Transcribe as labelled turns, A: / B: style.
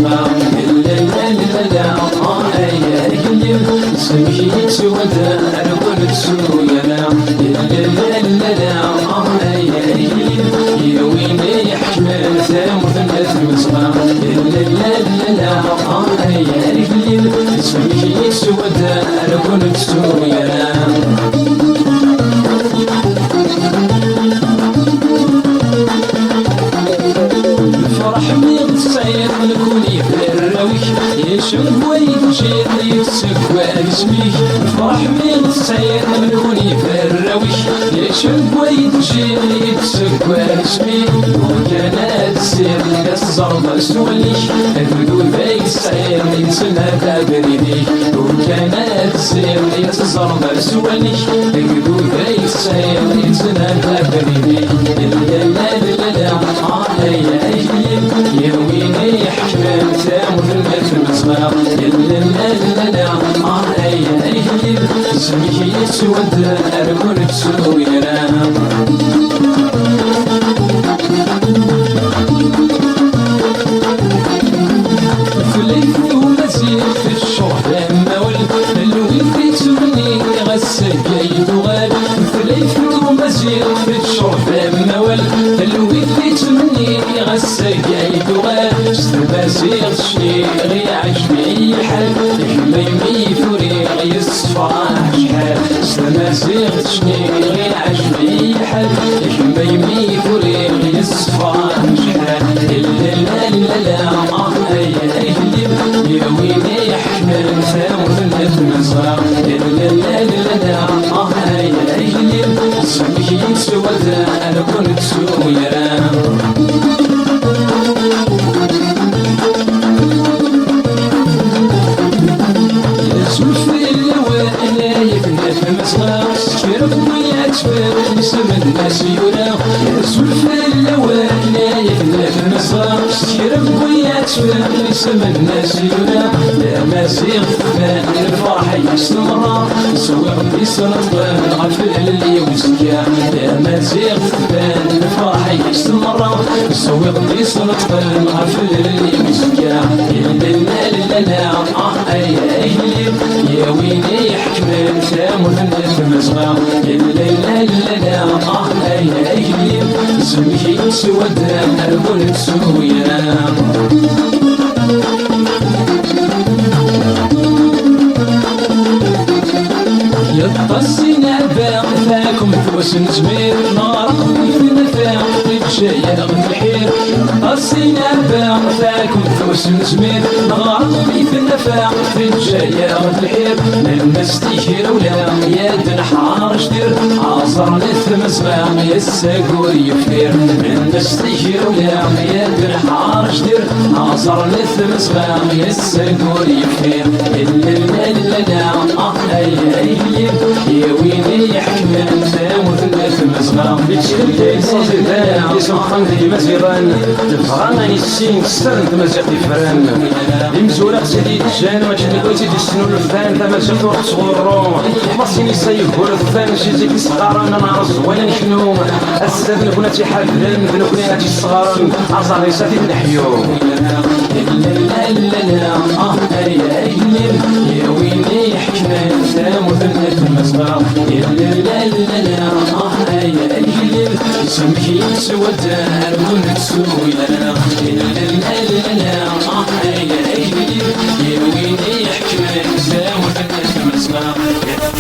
A: المصباح لا لا لا لا يا رجلي اسمك يتسودا انا كنت سويا لا لا لا لا يا رجلي يا ويلي يحكمل ثامر الناس المصباح لا لا لا يا رجلي اسمك يتسودا انا كنت سويا لا نكوني فراويك يشم ويجير يتسكوى اسميك فرح من السير نكوني فراويك يشم ويجير يتسكوى اسميك وكانت السير كالصرمة سوليك البدو ذاك السير يتسنى تابريديك وكانت السير يتزرمة سوليك البدو ذاك السير يتسنى تابريديك لا لا لا لا يا ويلي يحكمل ثامر الناس المصباح لا لا لا يا رجلي اسمك يتسودا انا كنت سويا فليت ومزيد في الشهر مول الويل تمني غسل جيد وغال فليت ومزيد في الشهر مول الويل تمني غسل جيد وغال استباسيغ الشيء غي عجبي الحال ما يمي فريق يصفح شحال استباسيغ الشيء غي عجبي الحال ما يمي فريق يصفح شحال لا لا لا يا ويلي يحمل ثامر الناس المصباح لا لا لا يا رجلي اسمك يتسودا انا كنت سويا اسم الناس يورا سلف اللوان لا يفنى في المصباح شرب وياتفل اسم الناس يورا لا مازيغ فان الفرح يستمر سوق يسرطان غفل اللي وزكا لا مازيغ فان الفرح يستمر سوق يسرطان غفل اللي وزكا لا لا لا يا ويلي يحكمل ثامر الناس المصباح لا لا لا يا رجلي اسمك يتسودا انا كنت سويا يطسينا باق فاكم فوسن زمير نارق في النفاق جاية غد الحير طسينا باق فاكم فوسن زمير نارق في النفاق جاية غد الحير الناس تيهير ولا يد نحار جدير عصر لث مصباح يساقور يفير الناس تيهير ولا يد نحار جدير عصر لث مصباح يساقور يفير لا لا لا يا ويلي يحكمل ثامر الناس المصباح بتشكل صديقان يسمحن في مزيران الفغان يسين تسترن تمزيق الفران المزورق سيدي الجان ما تشني كويتي تسنو الفان تمزيق وقت صغرو مصين يسيب هو الفان شيزيك الصغاران انا رزوان نحنو الساد نكونا تيحافلن بنكونا تيصغارن عصار يساتي نحيو لا لا لا يا ويلي يحكمل ثامر الناس المصباح لا لا لا يا رجلي اسمك يتسودا انا كنت سويا